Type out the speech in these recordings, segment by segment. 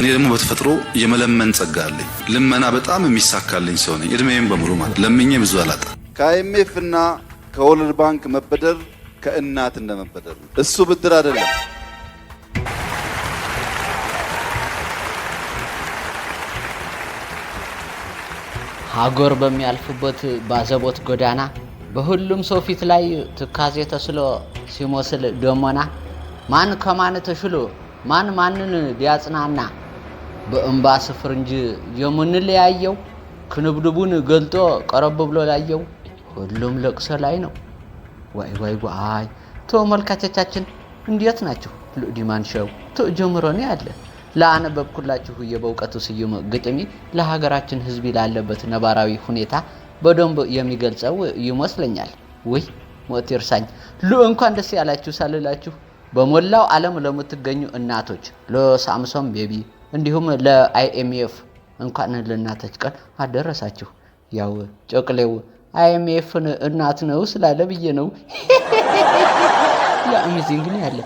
እኔ ደግሞ በተፈጥሮ የመለመን ጸጋ አለኝ። ልመና በጣም የሚሳካልኝ ሰው ነኝ። እድሜዬም በሙሉ ማለት ለምኜ ብዙ አላጣ። ከአይኤምኤፍ እና ከወርልድ ባንክ መበደር ከእናት እንደመበደር ነው። እሱ ብድር አይደለም። ሀገር በሚያልፍበት ባዘቦት ጎዳና በሁሉም ሰው ፊት ላይ ትካዜ ተስሎ ሲመስል ደመና ማን ከማን ተሽሎ ማን ማንን ሊያጽናና በእንባ ስፍር እንጂ የምንለያየው ክንብድቡን ገልጦ ቀረብ ብሎ ላየው ሁሉም ለቅሶ ላይ ነው። ዋይ ዋይ ዋይ! ተመልካቾቻችን እንዴት ናችሁ? ለዲማን ሾው ተጀምሮ ነው ያለ ለአነበብኩላችሁ የበውቀቱ ስዩም ግጥሚ ለሀገራችን ህዝብ ላለበት ነባራዊ ሁኔታ በደንብ የሚገልጸው ይመስለኛል። ወይ ሞት ይርሳኝ! እንኳን ደስ ያላችሁ ሳልላችሁ በሞላው ዓለም ለምትገኙ እናቶች ለሳምሶን ቤቢ እንዲሁም ለአይኤምኤፍ እንኳን ለእናቶች ቀን አደረሳችሁ። ያው ጨቅሌው አይኤምኤፍን እናት ነው ስላለ ብዬ ነው። ለአሜዚንግ ነው ያለ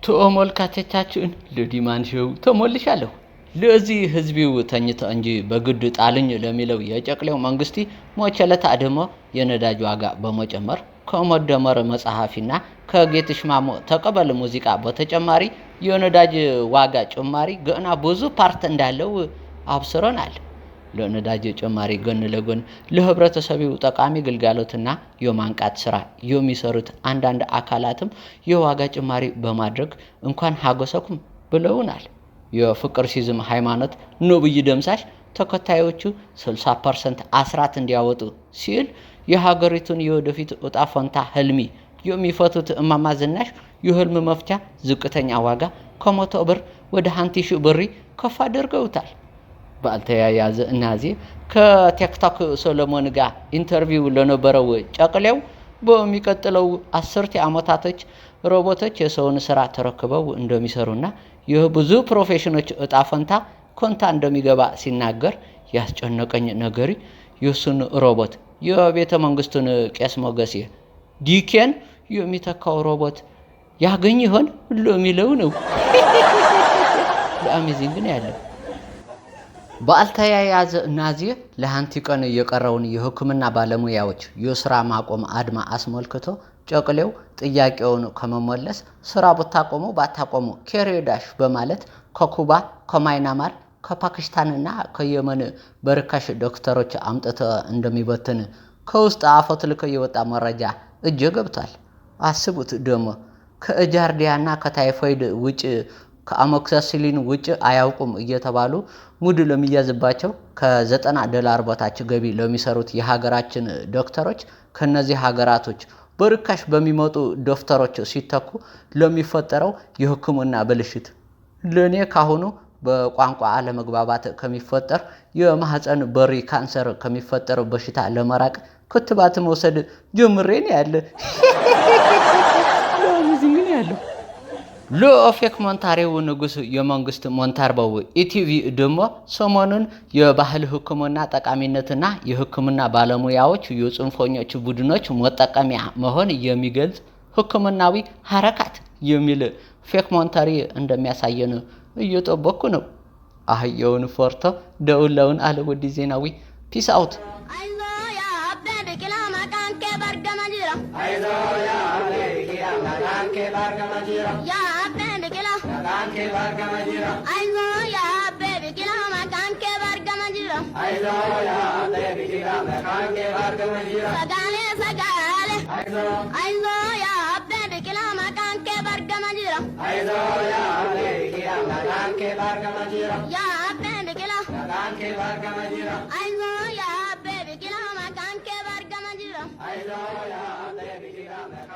ተመልካቾቻችን ለዲማን ሾው ተሞልሻለሁ። ለዚህ ህዝቢው ተኝተ እንጂ በግድ ጣልኝ ለሚለው የጨቅሌው መንግስቲ ሞቸለታ ደግሞ የነዳጅ ዋጋ በመጨመር ከመደመር መጽሐፊና ከጌትሽ ማሞ ተቀበል ሙዚቃ በተጨማሪ የነዳጅ ዋጋ ጭማሪ ገና ብዙ ፓርት እንዳለው አብስረናል። ለነዳጅ ጭማሪ ጎን ለጎን ለህብረተሰቡ ጠቃሚ ግልጋሎትና የማንቃት ስራ የሚሰሩት አንዳንድ አካላትም የዋጋ ጭማሪ በማድረግ እንኳን ሀገሰኩም ብለውናል። የፍቅር ሲዝም ሃይማኖት ነብይ ደምሳሽ ተከታዮቹ 60% አስራት እንዲያወጡ ሲል የሀገሪቱን የወደፊት እጣ ፈንታ ህልሚ የሚፈቱት እማማ ዝናሽ የህልም መፍቻ ዝቅተኛ ዋጋ ከ100 ብር ወደ 1000 ብር ከፍ አድርገውታል። ባልተያያዘ እናዚ ከቲክቶክ ሰሎሞን ጋር ኢንተርቪው ለነበረው ጨቅሌው በሚቀጥለው 10 ዓመታቶች ሮቦቶች የሰውን ስራ ተረክበው እንደሚሰሩና የብዙ ፕሮፌሽኖች እጣ ፈንታ ኮንታ እንደሚገባ ሲናገር ያስጨነቀኝ ነገር የሱን ሮቦት የቤተ መንግስቱን ቄስ ሞገሴ ዲኬን የሚተካው ሮቦት ያገኝ ይሆን ሁሉ የሚለው ነው። ለአሜዚንግ ነው ያለው። ባልተያያዘ እናዚ ለሃንቲ ቀን የቀረውን የህክምና ባለሙያዎች የስራ ማቆም አድማ አስመልክቶ ጨቅሌው ጥያቄውን ከመመለስ ስራ ብታቆሙ ባታቆሙ ከሬዳሽ በማለት ከኩባ ከማይናማር ከፓኪስታንና ከየመን በርካሽ ዶክተሮች አምጥተ እንደሚበትን ከውስጥ አፈትልከ የወጣ መረጃ እጅ ገብቷል። አስቡት ደግሞ ከጃርዲያና ከታይፎይድ ውጭ ከአሞክሲሲሊን ውጭ አያውቁም እየተባሉ ሙድ ለሚያዝባቸው ከ$90 በታች ገቢ ለሚሰሩት የሀገራችን ዶክተሮች ከነዚህ ሀገራቶች በርካሽ በሚመጡ ዶክተሮች ሲተኩ ለሚፈጠረው የህክምና ብልሽት ለኔ ካሁኑ በቋንቋ አለመግባባት ከሚፈጠር የማህፀን በሪ ካንሰር ከሚፈጠር በሽታ ለመራቅ ክትባት መውሰድ ጀምሬን ያለ ለዚህ ያለው ለኦፌክ ሞንታሪው ንጉስ የመንግስት ሞንታርባው ኢቲቪ ደግሞ ሰሞኑን የባህል ህክምና ጠቃሚነትና የህክምና ባለሙያዎች የጽንፈኞች ቡድኖች መጠቀሚያ መሆን የሚገልጽ ህክምናዊ ሐረካት የሚል ፌክ ሞንታሪ እንደሚያሳየን እየጠበቅኩ ነው። አህየውን ፈርቶ ደውለውን አለ ወዲ ዜናዊ ፒስ አውት I know ya, baby, I'm a